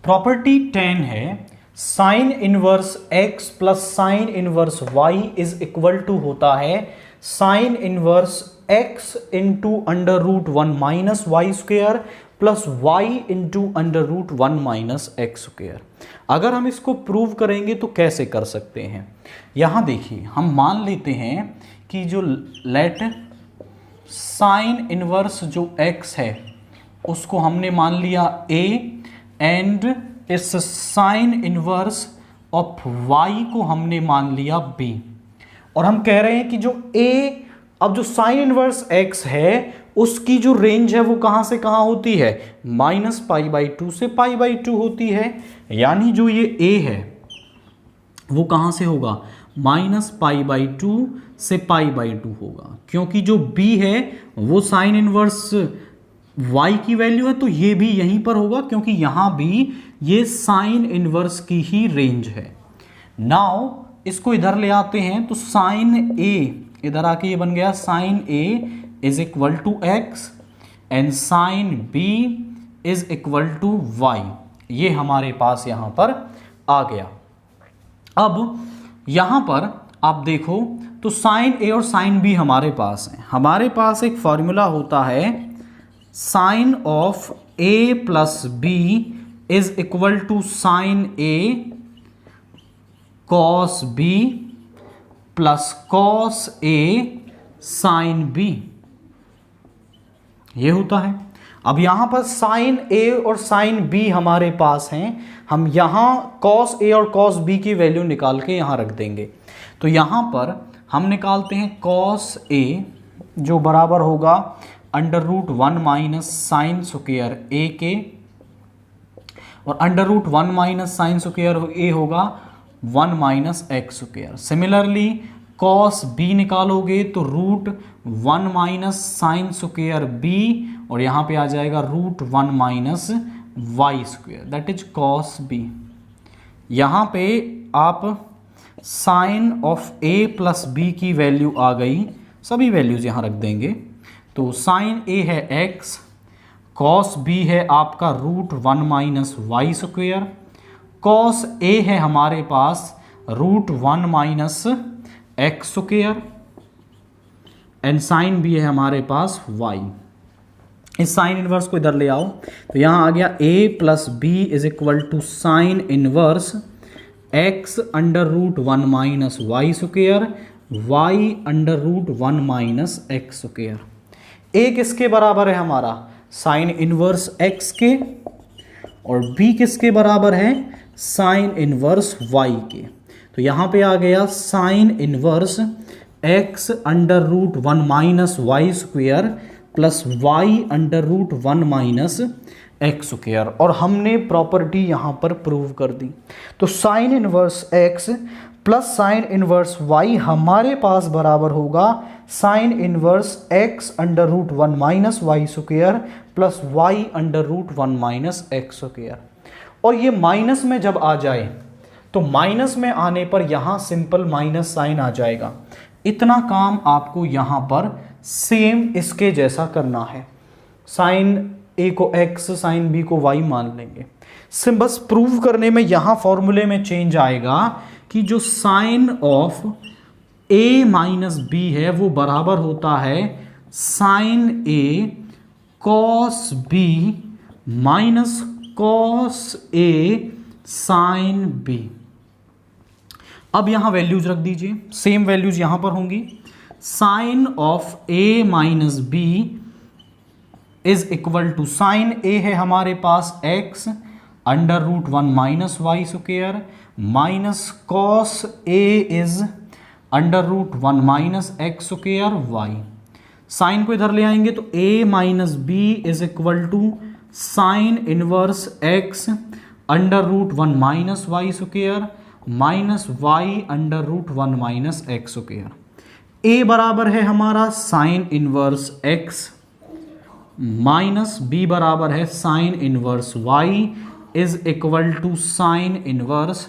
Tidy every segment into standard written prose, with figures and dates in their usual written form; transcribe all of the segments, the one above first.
Property 10 है sine inverse x plus sine inverse y is equal to होता है sine inverse x into under root 1 minus y square plus y into under root 1 minus x square. अगर हम इसको prove करेंगे तो कैसे कर सकते हैं, यहां देखिए हम मान लेते हैं कि जो लेट साइन इनवर्स जो x है उसको हमने मान लिया a एंड इस साइन इनवर्स ऑफ y को हमने मान लिया b, और हम कह रहे हैं कि जो a अब जो साइन इनवर्स x है उसकी जो रेंज है वो कहां से कहां होती है, -π/2 से π/2 होती है, यानी जो ये a है वो कहां से होगा, -π/2 से π/2 होगा, क्योंकि जो b है वो साइन इनवर्स y की वैल्यू है तो ये भी यहीं पर होगा, क्योंकि यहां भी ये साइन इनवर्स की ही रेंज है। नाउ इसको इधर ले आते हैं तो साइन a इधर आके ये बन गया sine a is equal to x and sine b is equal to y, ये हमारे पास यहां पर आ गया। अब यहां पर आप देखो तो साइन a और साइन b हमारे पास है, हमारे पास एक फॉर्मूला होता है sine of a plus b is equal to sine a cos b plus cos a sine b, ये होता है। अब यहां पर साइन a और साइन b हमारे पास हैं, हम यहां कॉस a और कॉस b की वैल्यू निकाल के यहां रख देंगे। तो यहां पर हम निकालते हैं कॉस a जो बराबर होगा under root 1 minus sine square a के, और under root 1 minus sine square a होगा 1 minus x square. Similarly cos b निकालोगे तो root 1 minus sine square b, और यहां पे आ जाएगा root 1 minus Y square, that is cos b। यहां पे आप sine of a plus b की वैल्यू आ गई, सभी वैल्यूज यहां रख देंगे। तो साइन a है x, कॉस b है आपका root 1 minus Y square, cos a है हमारे पास root 1 minus x square, and sine b है हमारे पास y। इस साइन इनवर्स को इधर ले आओ तो यहां आ गया a plus b is equal to sine inverse x under root 1 minus Y square y under root 1 minus x square. a किसके बराबर है हमारा, साइन इनवर्स x के, और b किसके बराबर है, साइन इनवर्स y के। तो यहां पे आ गया sine inverse x under root 1 minus Y square plus y under root 1 minus x square, और हमने प्रॉपर्टी यहां पर प्रूव कर दी। तो sine inverse x plus sine inverse y हमारे पास बराबर होगा sine inverse x under root 1 minus Y square plus y under root 1 minus x square. और ये माइनस में जब आ जाए तो माइनस में आने पर यहां सिंपल माइनस साइन आ जाएगा। इतना काम आपको यहां पर सेम इसके जैसा करना है, साइन a को x साइन b को y मान लेंगे। सिम बस प्रूव करने में यहां फॉर्मूले में चेंज आएगा कि जो sine of a minus b है वो बराबर होता है sine a cos b minus cos a sine b। अब यहां वैल्यूज रख दीजिए, सेम वैल्यूज यहां पर होंगी। Sine of a minus b is equal to sine a है हमारे पास x under root 1 minus Y square minus cos a is under root 1 minus x square y। Sine को इधर ले आएंगे तो a minus b is equal to sine inverse x under root 1 minus Y square minus Y under root 1 minus x square. a बराबर है हमारा sine inverse x minus b बराबर है sine inverse y is equal to sine inverse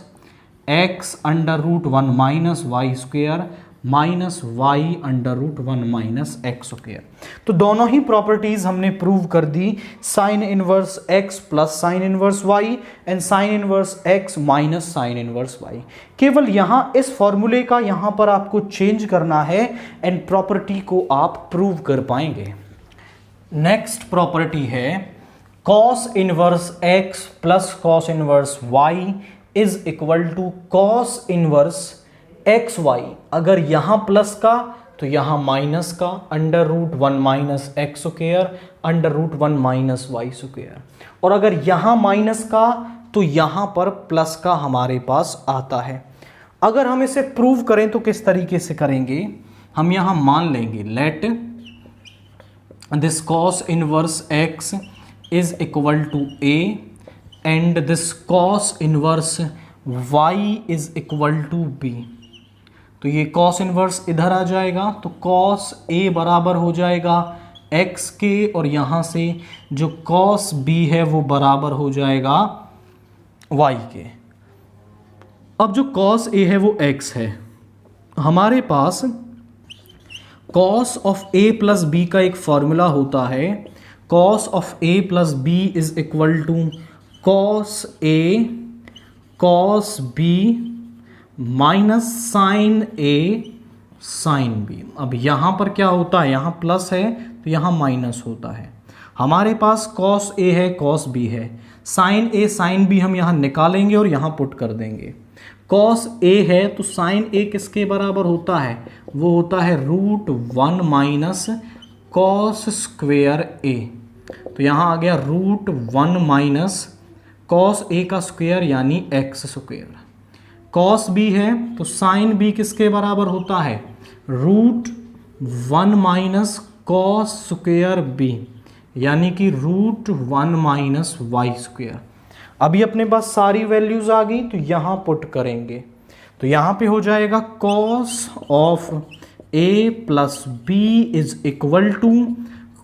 x under root 1 minus Y square minus Y under root 1 minus x square. तो दोनों ही properties हमने prove कर दी, sine inverse x plus sine inverse Y and sine inverse X minus sine inverse Y. केवल यहां इस फॉर्मूले का यहां पर आपको चेंज करना है एंड प्रॉपर्टी को आप प्रूव कर पाएंगे। नेक्स्ट प्रॉपर्टी है cos inverse x plus cos inverse y is equal to cos inverse x y. अगर यहां प्लस का तो यहां माइनस का, under root 1 minus x square under root 1 minus Y square. और अगर यहां माइनस का तो यहां पर प्लस का हमारे पास आता है। अगर हम इसे प्रूव करें तो किस तरीके से करेंगे, हम यहां मान लेंगे let this cos inverse x is equal to a and this cos inverse y is equal to b। तो ये कॉस इनवर्स इधर आ जाएगा तो कॉस a बराबर हो जाएगा x के, और यहाँ से जो कॉस b है वो बराबर हो जाएगा y के। अब जो कॉस a है वो x है, हमारे पास cos of a plus b का एक फॉर्मूला होता है, cos of a plus b is equal to cos a cos b minus sine a sine b। अब यहाँ पर क्या होता है, यहाँ प्लस है तो यहाँ माइनस होता है। हमारे पास कॉस a है कॉस b है, साइन a साइन b हम यहाँ निकालेंगे और यहाँ पुट कर देंगे। कॉस a है तो साइन a किसके बराबर होता है, वो होता है root 1 minus cos square a। तो यहाँ आ गया रूट 1 माइनस कॉस a का स्क्वायर यानी एक्स स्क्वायर। कॉस b है तो साइन b किसके बराबर होता है, root 1 minus cos square b यानी कि रूट 1 माइनस वाई स्क्वायर। अभी अपने पास सारी वैल्यूज आ गई तो यहाँ पुट करेंगे, तो यहाँ पे हो जाएगा cos of a plus b is equal to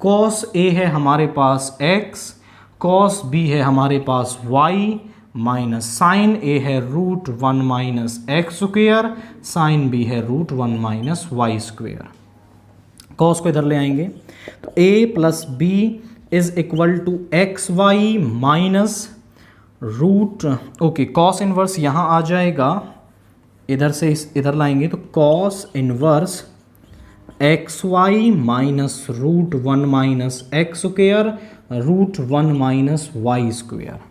cos a है हमारे पास x, कॉस b है हमारे पास y माइनस साइन a है root 1 minus x square, sine b है root 1 minus Y square. Cos को इधर ले आएंगे तो a plus b is equal to x Y minus root, okay cos inverse यहाँ आ जाएगा, इधर से इधर लाएंगे तो cos inverse x Y minus root 1 minus x square root 1 minus Y square.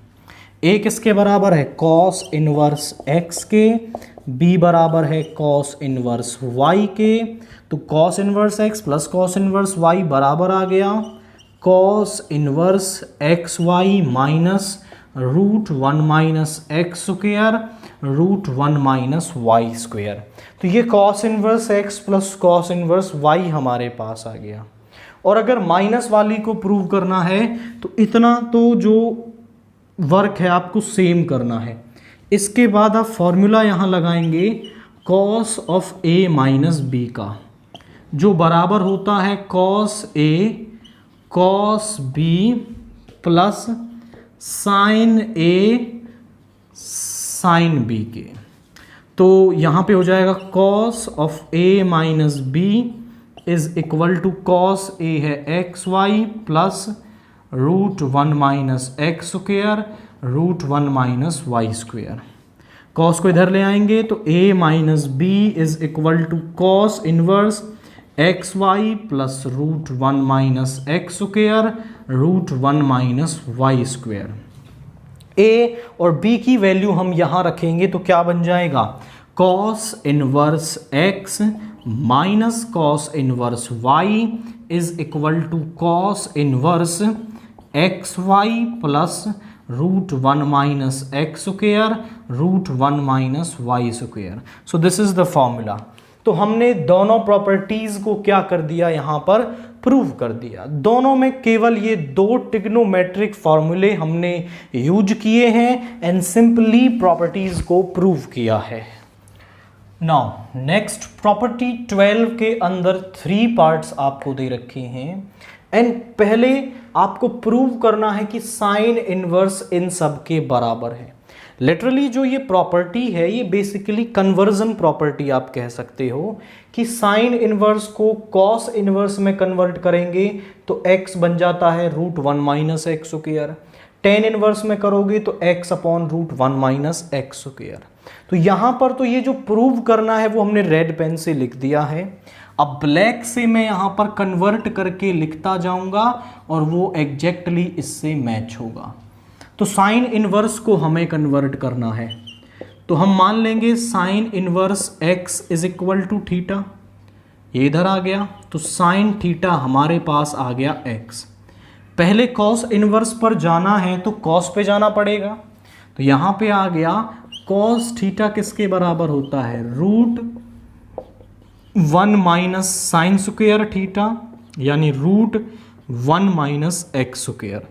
A किसके बराबर है, कॉस इनवर्स एक्स के, बी बराबर है कॉस इनवर्स वाई के। तो cos inverse x plus cos inverse Y बराबर आ गया cos inverse x Y minus root 1 minus x square root 1 minus Y square. तो ये cos inverse x plus cos inverse Y हमारे पास आ गया। और अगर माइनस वाली को प्रूव करना है तो इतना तो जो वर्क है आपको सेम करना है। इसके बाद आप फॉर्मूला यहाँ लगाएंगे cos of a minus b का, जो बराबर होता है cos a cos b plus sine a sine b के। तो यहाँ पे हो जाएगा cos of a minus b is equal to cos a है x y plus root 1 minus x square root 1 minus Y square. Cos को इधर ले आएंगे तो a minus b is equal to cos inverse x y plus root 1 minus x square root 1 minus Y square. a और b की value हम यहाँ रखेंगे तो क्या बन जाएगा, cos inverse x minus cos inverse y is equal to cos inverse x y plus root 1 minus x square root 1 minus Y square. So this is the formula. तो हमने दोनों प्रॉपर्टीज को क्या कर दिया, यहाँ पर प्रूव कर दिया। दोनों में केवल ये दो ट्रिग्नोमेट्रिक फॉर्मूले हमने यूज किए हैं एंड सिंपली प्रॉपर्टीज को प्रूव किया है। नाउ नेक्स्ट प्रॉपर्टी 12 के अंदर 3 पार्ट्स आपको दे रखे हैं एंड पहले आपको प्रूव करना है कि साइन इनवर्स इन सब के बराबर है। लिटरली जो ये प्रॉपर्टी है ये बेसिकली कन्वर्जन प्रॉपर्टी आप कह सकते हो कि साइन इनवर्स को कॉस इनवर्स में कन्वर्ट करेंगे तो x बन जाता है √1 minus x square, tan inverse में करोगे तो x upon √1 minus x square. तो यहाँ पर तो ये जो प्रूव करना है वो हमने रेड पेन से लिख दिया है। अब ब्लैक से मैं यहाँ पर कन्वर्ट करके लिखता जाऊँगा और वो एग्जैक्टली इससे मैच होगा। तो साइन इनवर्स को हमें कन्वर्ट करना है, तो हम मान लेंगे sine inverse x is equal to theta, ये इधर आ गया तो साइन थीटा हमारे पास आ गया x। पहले कॉस इनवर्स पर जाना है तो कॉस पे जाना पड़ेगा, तो यहाँ पे आ गया कॉस थीटा किसके बराबर होता है √1 माइनस साइन स्क्वायर थीटा यानी √1 माइनस एक्स स्क्वायर।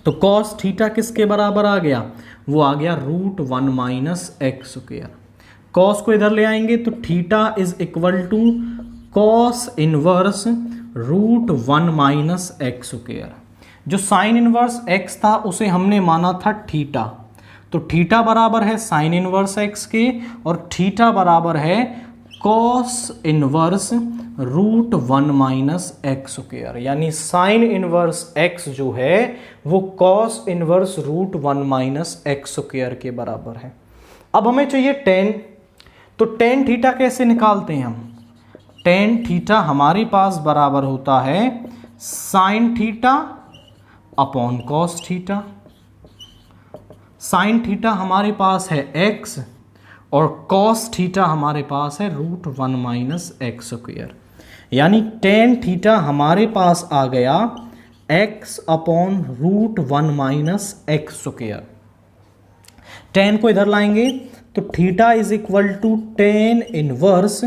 तो कॉस थीटा किसके बराबर आ गया, वो आ गया √1 माइनस एक्स स्क्वायर। कॉस को इधर ले आएंगे तो theta is equal to cos inverse √1 minus x square. जो साइन इनवर्स x था उसे हमने माना था थीटा, तो थीटा बराबर है साइन इनवर्स x के और थीटा बराबर है cos inverse √1 minus x square, यानी साइन इनवर्स x जो है वो cos inverse √1 minus x square के बराबर है। अब हमें चाहिए टेन, तो टेन थीटा कैसे निकालते हैं हम, टेन थीटा हमारे पास बराबर होता है sine theta upon cos theta. Sine theta हमारे पास है x और कॉस थीटा हमारे पास है √1 माइनस एक्स स्क्वायर, यानी टेन थीटा हमारे पास आ गया x upon √1 minus x square. Tan को इधर लाएंगे तो theta is equal to tan inverse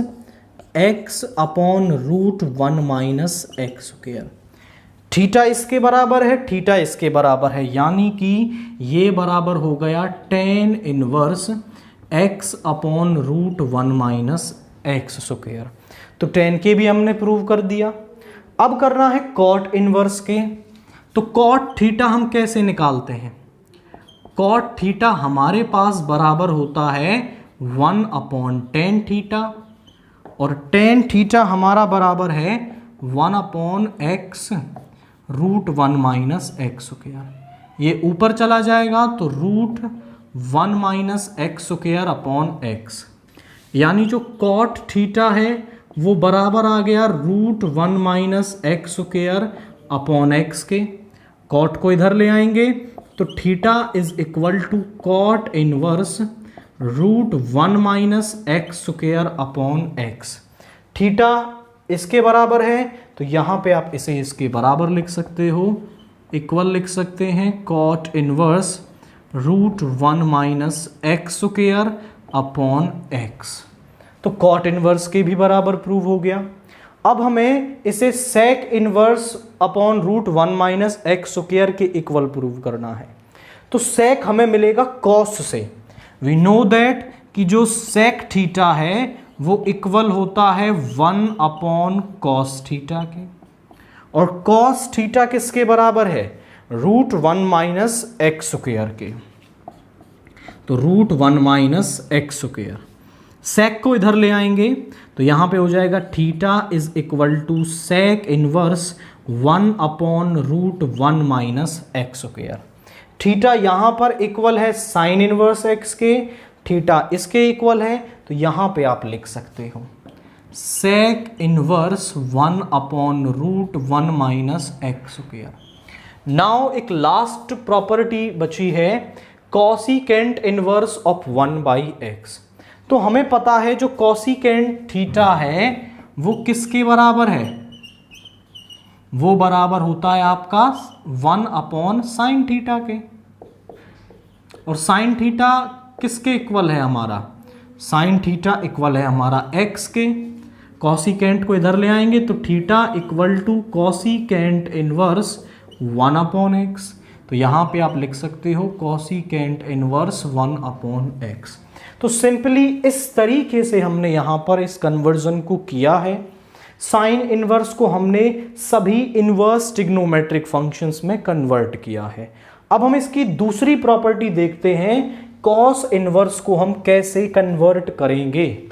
x upon √1 minus x square. Theta इसके बराबर है, थीटा इसके बराबर है, यानी कि ये बराबर हो गया ten inverse x upon √1 minus x square. तो टेन के भी हमने प्रूव कर दिया। अब करना है कॉट इनवर्स के, तो कॉट थीटा हम कैसे निकालते हैं, कॉट थीटा हमारे पास बराबर होता है 1 अपॉन टेन थीटा और टेन थीटा हमारा बराबर है 1 upon x √1 minus x square. ये ऊपर चला जाएगा तो √1 minus x square upon x, यानी जो कॉट थीटा है वो बराबर आ गया √1 minus x square upon x के। कॉट को इधर ले आएंगे तो theta is equal to cot inverse √1 minus x square upon x। Theta इसके बराबर है तो यहाँ पे आप इसे इसके बराबर लिख सकते हो, इक्वल लिख सकते हैं cot inverse √1 minus x square upon x। तो कॉट इनवर्स के भी बराबर प्रूव हो गया। अब हमें इसे sec inverse upon √1 minus x square के इक्वल प्रूव करना है। तो सेक हमें मिलेगा कॉस से। वी नो दैट कि जो सेक थीटा है वो इक्वल होता है 1 अपॉन कॉस थीटा के, और कॉस थीटा किसके बराबर है √1 माइनस एक्स स्क्वायर के, तो √1 माइनस एक्स स्क्वायर। सेक को इधर ले आएंगे तो यहां पे हो जाएगा theta is equal to sec inverse 1 upon √1 minus x square. Theta यहां पर इक्वल है साइन इनवर्स एक्स के, थीटा इसके इक्वल है, तो यहां पे आप लिख सकते हो sec inverse 1 upon √1 minus x square. Now एक लास्ट प्रॉपर्टी बची है कॉसिकेंट इनवर्स ऑफ 1/x। तो हमें पता है जो कॉसिकेंट थीटा है वो किसके बराबर है, वो बराबर होता है आपका 1 अपॉन साइन थीटा के, और साइन थीटा किसके इक्वल है हमारा, साइन थीटा इक्वल है हमारा x के। कॉसिकेंट को इधर ले आएंगे तो theta equal to cosecant inverse 1 upon x। तो यहाँ पे आप लिख सकते हो कॉसिकेंट इनवर्स 1 अपॉन x। तो सिंपली इस तरीके से हमने यहाँ पर इस कन्वर्जन को किया है। साइन इनवर्स को हमने सभी इनवर्स ट्रिग्नोमेट्रिक फंक्शंस में कन्वर्ट किया है। अब हम इसकी दूसरी प्रॉपर्टी देखते हैं, कॉस इनवर्स को हम कैसे कन्वर्ट करेंगे।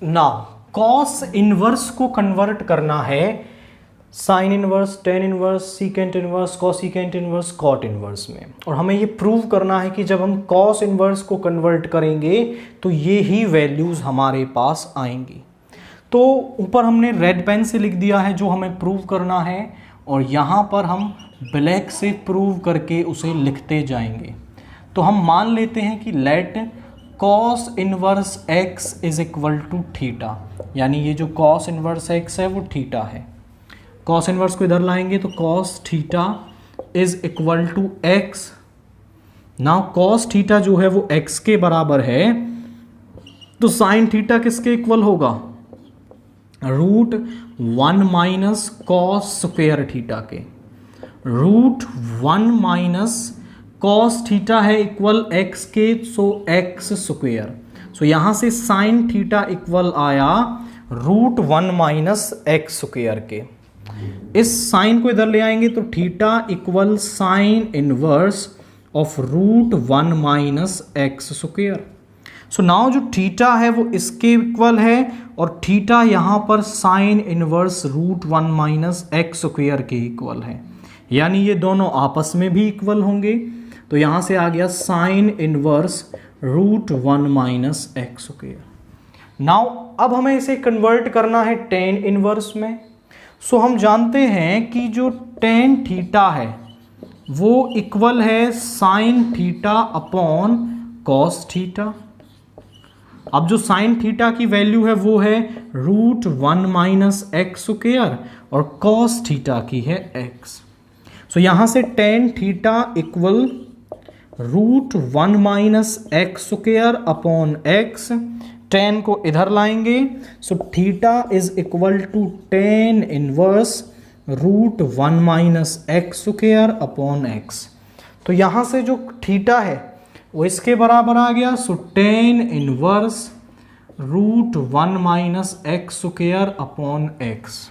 नाउ कॉस इनवर्स को कन्वर्ट करना है sine inverse, tan inverse, secant inverse, cosecant inverse, cot inverse में, और हमें ये प्रूव करना है कि जब हम कॉस इनवर्स को कन्वर्ट करेंगे तो ये ही वैल्यूज हमारे पास आएंगी। तो ऊपर हमने रेड पेन से लिख दिया है जो हमें प्रूव करना है, और यहाँ पर हम ब्लैक से प्रूव करके उसे लिखते जाएंगे। तो हम मान लेते हैं कि let cos inverse x is equal to theta, यानी ये जो कॉस इनवर्स एक्स है वो थीटा है। कॉस इनवर्स को इधर लाएंगे तो cos theta is equal to x. Now cos theta जो है वो एक्स के बराबर है, तो साइन थीटा किसके इक्वल होगा, root 1 minus cos square theta के। रूट 1 माइनस कॉस थीटा है इक्वल एक्स के, सो एक्स स्क्वायर। सो यहां से साइन थीटा इक्वल आया रूट 1 माइनस एक्स स्क्वायर के। इस साइन को इधर ले आएंगे तो theta equal sine inverse of root 1 minus x square. So now जो थीटा है वो इसके इक्वल है, और थीटा यहां पर sine inverse root 1 minus x square के इक्वल है, यानी ये दोनों आपस में भी इक्वल होंगे। तो यहां से आ गया sine inverse root 1 minus x square. Now अब हमें इसे कन्वर्ट करना है टेन इनवर्स में। सो हम जानते हैं कि जो टेन थीटा है वो इक्वल है sine theta upon cos theta. अब जो साइन थीटा की वैल्यू है वो है रूट 1 माइनस एक्स स्क्वायर, और कॉस थीटा की है एक्स। सो यहां से tan theta equal root 1 minus x square upon x. Tan को इधर लाएंगे, so theta is equal to tan inverse root 1 minus x square upon x. तो यहां से जो थीटा है वो इसके बराबर आ गया, so tan inverse root 1 minus x square upon X.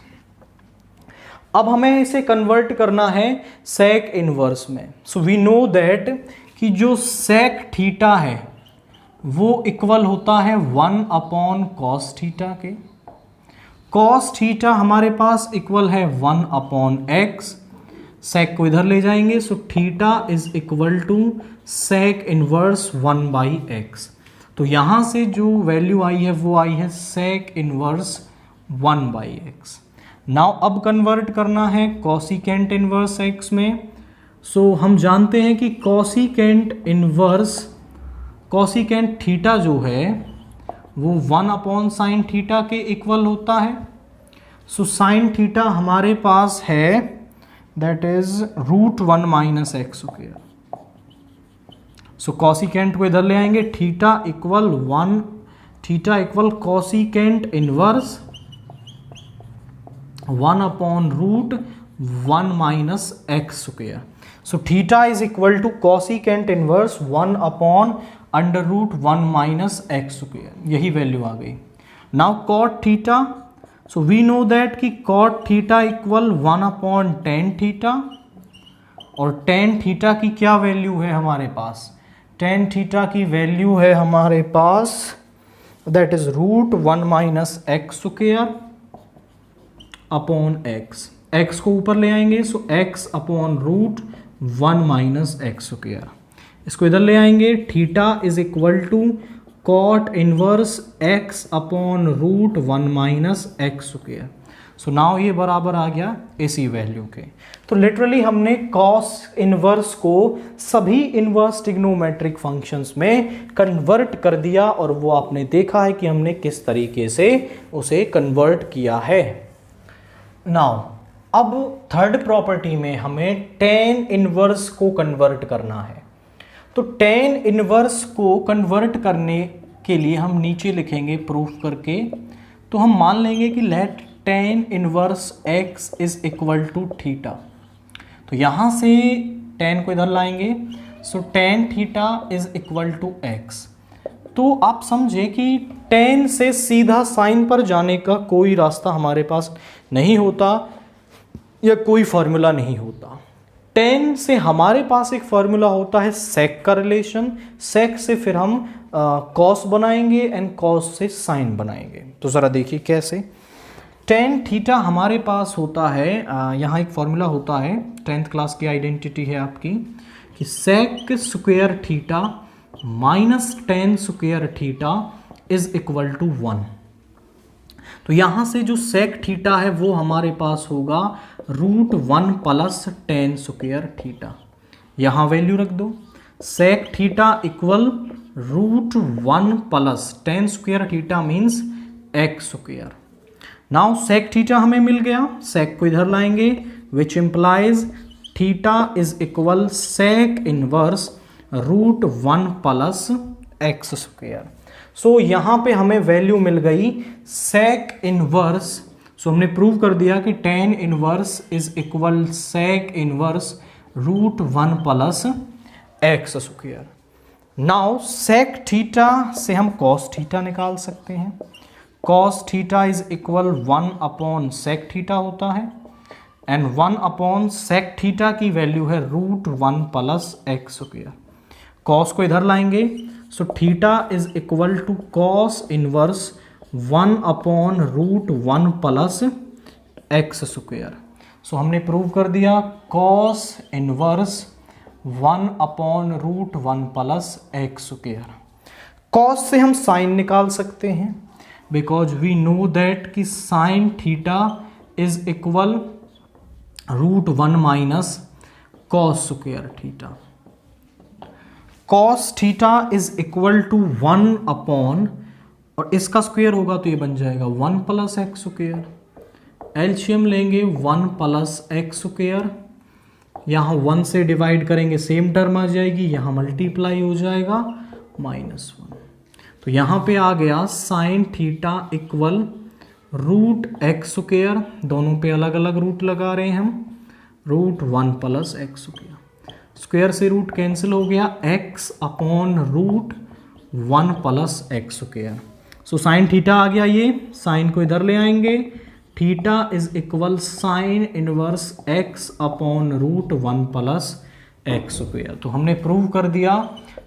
अब हमें इसे कन्वर्ट करना है सेक इनवर्स में। सो वी नो दैट कि जो सेक थीटा है वो इक्वल होता है 1 अपॉन कॉस थीटा के। कॉस थीटा हमारे पास इक्वल है 1 अपॉन एक्स। सेक को इधर ले जाएंगे, so theta is equal to sec inverse 1 by x. तो यहां से जो वैल्यू आई है वो आई है sec inverse 1 by x. Now अब कन्वर्ट करना है कॉसिकेंट इनवर्स एक्स में। सो हम जानते हैं कि कॉसिकेंट थीटा जो है वो 1 अपॉन साइन थीटा के इक्वल होता है। सो साइन थीटा हमारे पास है that is root 1 minus x square. So cosecant को इधर ले आएंगे, theta equal cosecant inverse 1 upon root 1 minus x square. So theta is equal to cosecant inverse 1 upon under root 1 minus x square, यही value आ गई। Now cot theta, so we know that कि cot theta equal 1 upon tan theta, और tan theta की क्या value है हमारे पास, टेन थीटा की वैल्यू है हमारे पास that is root 1 minus x square upon X. X को ऊपर ले आएंगे, so X upon root 1 minus x square. इसको इधर ले आएंगे, theta is equal to cot inverse X upon root 1 minus x square. So now ये बराबर आ गया इसी वैल्यू के। तो लिटरली हमने कॉस इनवर्स को सभी इनवर्स ट्रिग्नोमेट्रिक फंक्शंस में कन्वर्ट कर दिया, और वो आपने देखा है कि हमने किस तरीके से उसे कन्वर्ट किया है। नाउ अब थर्ड प्रॉपर्टी में हमें टेन इनवर्स को कन्वर्ट करना है। तो टेन इनवर्स को कन्वर्ट करने के लिए हम नीचे लिखेंगे प्रूफ करके। तो हम मान लेंगे कि let tan inverse x is equal to theta. तो यहाँ से टेन को इधर लाएंगे, so tan theta is equal to X. तो आप समझे कि टेन से सीधा साइन पर जाने का कोई रास्ता हमारे पास नहीं होता या कोई फॉर्मूला नहीं होता। tan से हमारे पास एक फॉर्मूला होता है sec का रिलेशन, sec से फिर हम cos बनाएंगे एंड cos से sin बनाएंगे। तो ज़रा देखिए कैसे। tan थीटा हमारे पास होता है, यहाँ एक फॉर्मूला होता है, 10th क्लास की आइडेंटिटी है आपकी, कि sec square theta minus tan square theta is equal to 1। तो यहाँ से जो sec थीटा है वो हमारे पास होगा √1 प्लस tan स्क्वायर थीटा। यहाँ वैल्यू रख दो, sec theta equal √1 plus tan square theta means x square. Now sec theta हमें मिल गया, sec को इधर लाएंगे, which implies theta is equal sec inverse √1 plus x square. So यहाँ पे हमें वैल्यू मिल गई sec इनवर्स। सो हमने प्रूव कर दिया कि tan inverse is equal sec inverse √1 plus x square. Now sec theta से हम cos थीटा निकाल सकते हैं। cos theta is equal 1 upon sec theta होता है, एंड 1 अपॉन sec थीटा की वैल्यू है √1 प्लस x स्क्वायर। cos को इधर लाएंगे, so theta is equal to cos inverse 1 upon √1 plus x square. सो हमने प्रूव कर दिया cos inverse 1 upon √1 plus x square. cos से हम sin निकाल सकते हैं, बिकॉज वी नो दैट कि sin theta is equal √1 minus cos square theta. cos theta is equal to 1 upon, और इसका स्क्वायर होगा तो ये बन जाएगा 1 प्लस एक्स स्क्वायर। एलसीएम लेंगे 1 प्लस एक्स स्क्वायर, यहाँ 1 से डिवाइड करेंगे सेम टर्म आ जाएगी, यहाँ मल्टीप्लाई हो जाएगा -1। तो यहाँ पे आ गया sign theta equal √x square, दोनों पे अलग अलग रूट लगा रहे हैं हम, √1 प्लस एक्स स्क्वायर। स्क्वायर से रूट कैंसिल हो गया, x upon √1 plus x square. So sine theta आ गया, ये साइन को इधर ले आएंगे, theta is equal sine inverse x upon √1 plus x square. तो हमने प्रूव कर दिया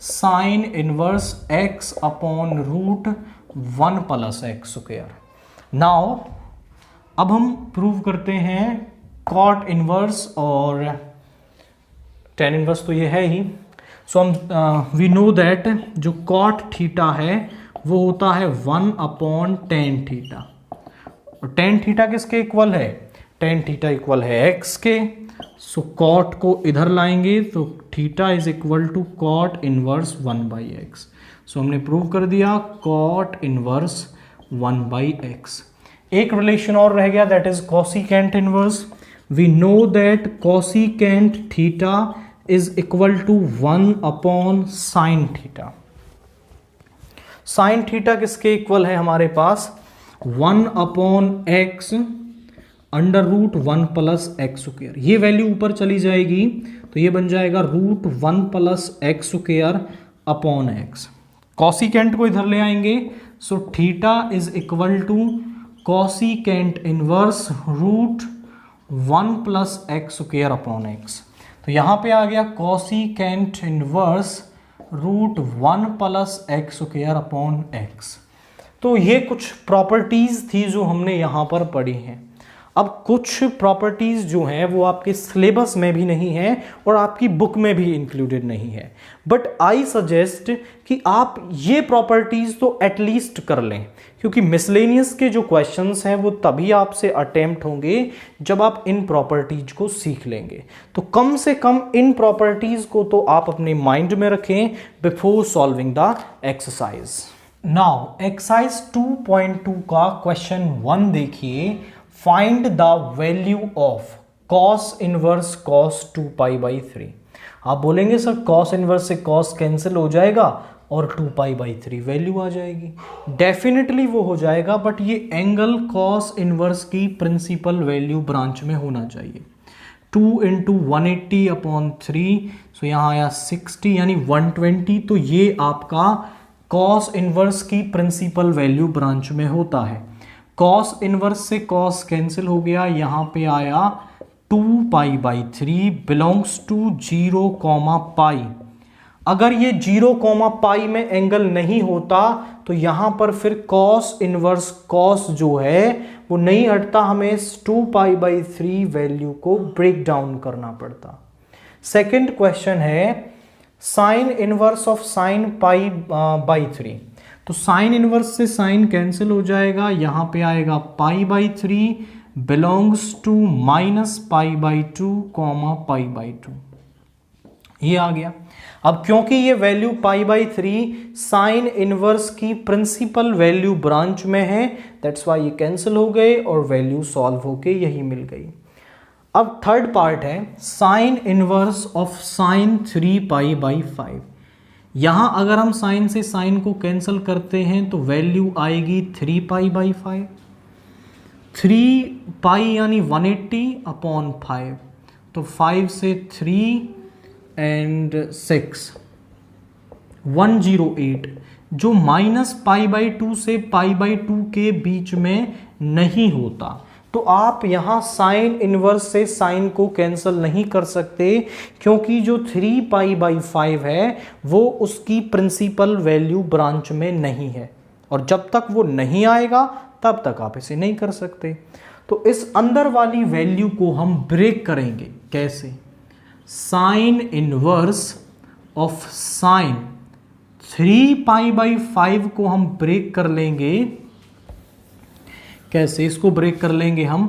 sine inverse x upon √1 plus x square. Now अब हम प्रूव करते हैं कॉट इनवर्स और tan इनवर्स, तो ये है ही। सो हम वी नो दैट जो कॉट थीटा है वो होता है 1 अपॉन tan थीटा, और tan थीटा किसके इक्वल है, tan थीटा इक्वल है x के। सो कॉट को इधर लाएंगे तो theta is equal to cot inverse 1/x। So हमने प्रूव कर दिया कॉट इनवर्स 1/x। एक रिलेशन और रह गया, that is cosecant inverse. We know that cosecant theta is equal to 1 upon sine theta. Sine theta किसके इक्वल है हमारे पास, 1 upon x under √1 plus x square. ये वैल्यू ऊपर चली जाएगी तो ये बन जाएगा √1 plus x square upon x। Cosecant को इधर ले आएंगे, so theta is equal to cosecant inverse √1 plus x square upon x। तो यहाँ पे आ गया cosecant inverse √1 plus x square upon x। तो ये कुछ प्रॉपर्टीज थी जो हमने यहाँ पर पढ़ी हैं। अब कुछ प्रॉपर्टीज जो हैं वो आपके सिलेबस में भी नहीं है और आपकी बुक में भी इंक्लूडेड नहीं है, बट आई सजेस्ट कि आप ये प्रॉपर्टीज तो एटलीस्ट कर लें, क्योंकि मिसलेनियस के जो क्वेश्चंस हैं वो तभी आपसे अटेम्प्ट होंगे जब आप इन प्रॉपर्टीज को सीख लेंगे। तो कम से कम इन प्रॉपर्टीज को तो आप अपने माइंड में रखें before solving the exercise. Now exercise 2.2 का क्वेश्चन 1 देखिए। Find the value of cos inverse cos 2π/3। आप बोलेंगे सर cos इनवर्स से cos कैंसिल हो जाएगा और 2π/3 वैल्यू आ जाएगी। डेफिनेटली वो हो जाएगा, बट ये एंगल cos इनवर्स की प्रिंसिपल वैल्यू ब्रांच में होना चाहिए। 2 × 180/3, सो यहाँ आया 60 यानी 120। तो ये आपका cos इनवर्स की प्रिंसिपल वैल्यू ब्रांच में होता है। cos इनवर्स से cos कैंसिल हो गया, यहाँ पे आया 2π/3 बिलोंग्स टू 0, पाई। अगर ये 0, पाई में एंगल नहीं होता तो यहां पर फिर कॉस इनवर्स कॉस जो है वो नहीं हटता, हमें इस 2π/3 वैल्यू को ब्रेक डाउन करना पड़ता। सेकंड क्वेश्चन है साइन इनवर्स ऑफ साइन π/3। तो साइन इनवर्स से साइन कैंसिल हो जाएगा, यहां पे आएगा π/3 बिलोंग्स टू -π/2, π/2, ये आ गया। अब क्योंकि ये वैल्यू π/3 साइन इनवर्स की प्रिंसिपल वैल्यू ब्रांच में है, दैट्स वाई ये कैंसिल हो गए और वैल्यू सॉल्व होके यही मिल गई। अब थर्ड पार्ट है साइन इनवर्स ऑफ साइन 3π/5। यहां अगर हम साइन से साइन को कैंसिल करते हैं तो वैल्यू आएगी 3π/5। 3π यानी 180/5, तो 5 से 3 एंड 6 108, जो -π/2 से π/2 के बीच में नहीं होता। तो आप यहां साइन इनवर्स से साइन को कैंसिल नहीं कर सकते क्योंकि जो 3π/5 है वो उसकी प्रिंसिपल वैल्यू ब्रांच में नहीं है, और जब तक वो नहीं आएगा तब तक आप इसे नहीं कर सकते। तो इस अंदर वाली वैल्यू को हम ब्रेक करेंगे कैसे? साइन इनवर्स ऑफ साइन 3π/5 को हम ब्रेक कर लेंगे कैसे? इसको ब्रेक कर लेंगे हम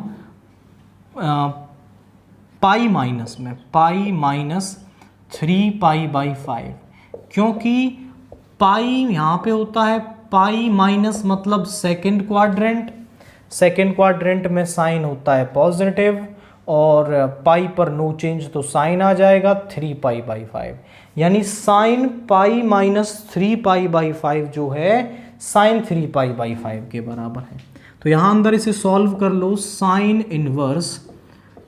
पाई माइनस में, पाई माइनस 3π/5, क्योंकि पाई यहां पे होता है पाई माइनस मतलब सेकेंड क्वाड्रेंट, सेकेंड क्वाड्रेंट में साइन होता है पॉजिटिव, और पाई पर नो चेंज तो साइन आ जाएगा 3π/5, यानी साइन पाई माइनस 3π/5 जो है साइन 3π/5 के बराबर है। तो यहां अंदर इसे सॉल्व कर लो, साइन इनवर्स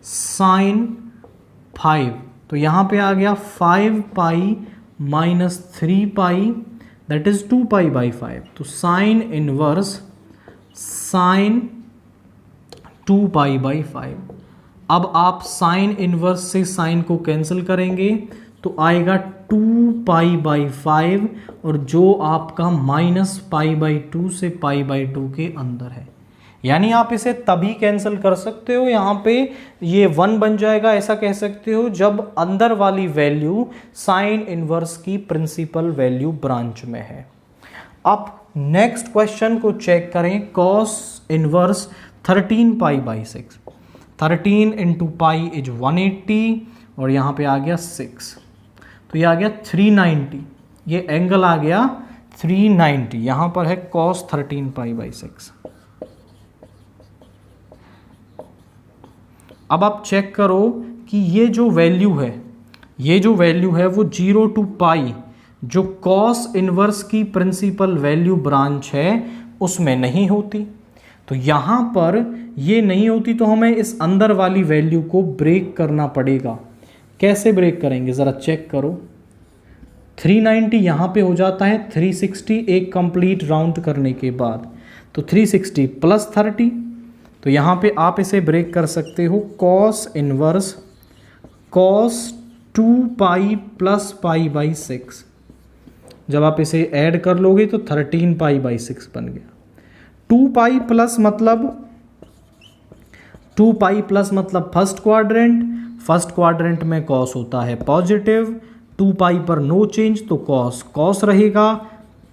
साइन 5, तो यहां पे आ गया 5π माइनस 3π दैट इज 2π/5, तो साइन इनवर्स साइन 2π/5। अब आप साइन इनवर्स से साइन को कैंसिल करेंगे तो आएगा 2π/5, और जो आपका -π/2 से π/2 के अंदर है, यानी आप इसे तभी कैंसिल कर सकते हो, यहाँ पे ये 1 बन जाएगा, ऐसा कह सकते हो, जब अंदर वाली वैल्यू साइन इनवर्स की प्रिंसिपल वैल्यू ब्रांच में है। अब नेक्स्ट क्वेश्चन को चेक करें, cos inverse 13π/6, 13 into pi is 180, और यहाँ पे आ गया 6, तो ये आ गया 390, ये एंगल आ गया 390, यहाँ पर है cos 13π/6। अब आप चेक करो कि ये जो वैल्यू है, ये जो वैल्यू है वो 0 to पाई, जो कॉस इनवर्स की प्रिंसिपल वैल्यू ब्रांच है उसमें नहीं होती। तो यहां पर ये नहीं होती तो हमें इस अंदर वाली वैल्यू को ब्रेक करना पड़ेगा। कैसे ब्रेक करेंगे जरा चेक करो। 390 यहां पे हो जाता है 360 एक कंप्लीट राउंड करने के बाद, तो 360 प्लस 30, तो यहां पे आप इसे ब्रेक कर सकते हो, कॉस इनवर्स कॉस 2π प्लस π/6। जब आप इसे ऐड कर लोगे तो 13π/6 बन गया। 2π प्लस मतलब 2π प्लस मतलब फर्स्ट क्वाड्रेंट, फर्स्ट क्वाड्रेंट में कॉस होता है पॉजिटिव, 2π पर नो चेंज तो कॉस कॉस रहेगा,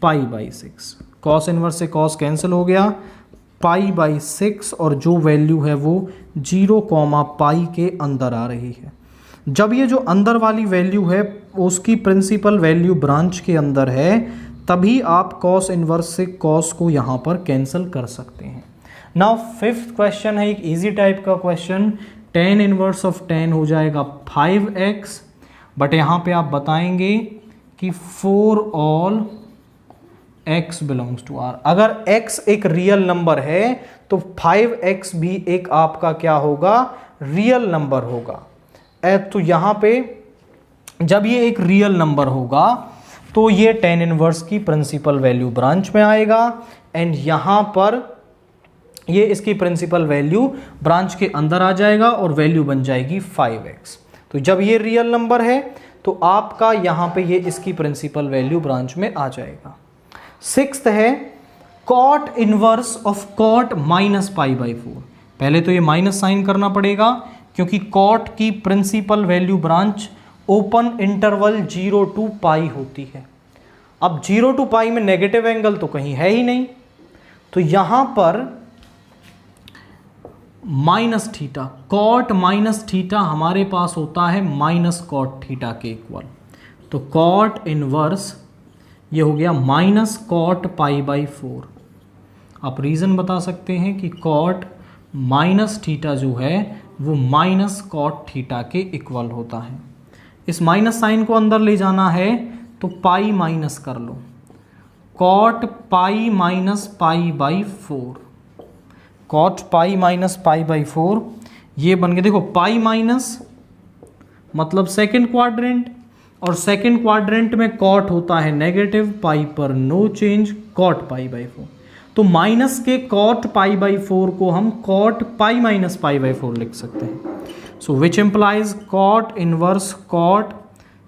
π/6, कॉस इनवर्स से कॉस कैंसिल हो गया, π/6, और जो वैल्यू है वो 0, पाई के अंदर आ रही है। जब ये जो अंदर वाली वैल्यू है उसकी प्रिंसिपल वैल्यू ब्रांच के अंदर है, तभी आप कॉस इनवर्स से कॉस को यहाँ पर कैंसिल कर सकते हैं। नाउ फिफ्थ क्वेश्चन है एक इजी टाइप का question, tan inverse of tan हो जाएगा 5x, बट यहाँ पे आप बताएंगे कि for all x belongs to r। अगर x एक रियल नंबर है तो 5x भी एक आपका क्या होगा, रियल नंबर होगा। तो यहाँ पे जब ये एक रियल नंबर होगा तो ये tan इनवर्स की प्रिंसिपल वैल्यू ब्रांच में आएगा, एंड यहाँ पर ये इसकी प्रिंसिपल वैल्यू ब्रांच के अंदर आ जाएगा और वैल्यू बन जाएगी 5x। तो जब ये रियल नंबर है तो आपका यहाँ पे ये इसकी प्रिंसिपल वैल्यू ब्रांच में आ जाएगा। सिक्स्थ है cot inverse of cot minus pi by 4। पहले तो ये माइनस साइन करना पड़ेगा क्योंकि कॉट की principal value branch open interval 0 to pi होती है। अब 0 to पाई में नेगेटिव एंगल तो कहीं है ही नहीं, तो यहां पर minus theta, cot minus theta हमारे पास होता है माइनस कॉट थीटा के इक्वल। तो कॉट इनवर्स ये हो गया माइनस कॉट पाई बाई 4। आप रीज़न बता सकते हैं कि कॉट माइनस थीटा जो है वो माइनस कॉट थीटा के इक्वल होता है। इस माइनस साइन को अंदर ले जाना है तो पाई माइनस कर लो, cot pi minus pi by 4, cot pi minus pi by 4 ये बन गया। देखो पाई माइनस मतलब सेकंड क्वाड्रेंट, और सेकंड क्वाड्रेंट में कॉट होता है नेगेटिव, पाई पर no change, cot pi by 4। तो माइनस के कॉट पाई बाई 4 को हम cot pi minus pi by 4 लिख सकते हैं। So which implies cot inverse cot,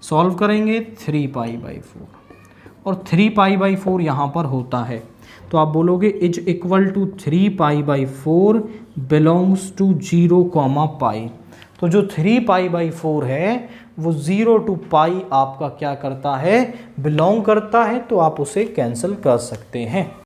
solve करेंगे 3 पाई बाई 4, और 3 पाई बाई 4 यहाँ पर होता है। तो आप बोलोगे is equal to 3 pi by 4 belongs to 0 comma pi. तो जो 3 पाई बाई 4 है वो 0 to पाई आपका क्या करता है, बिलोंग करता है, तो आप उसे कैंसिल कर सकते हैं।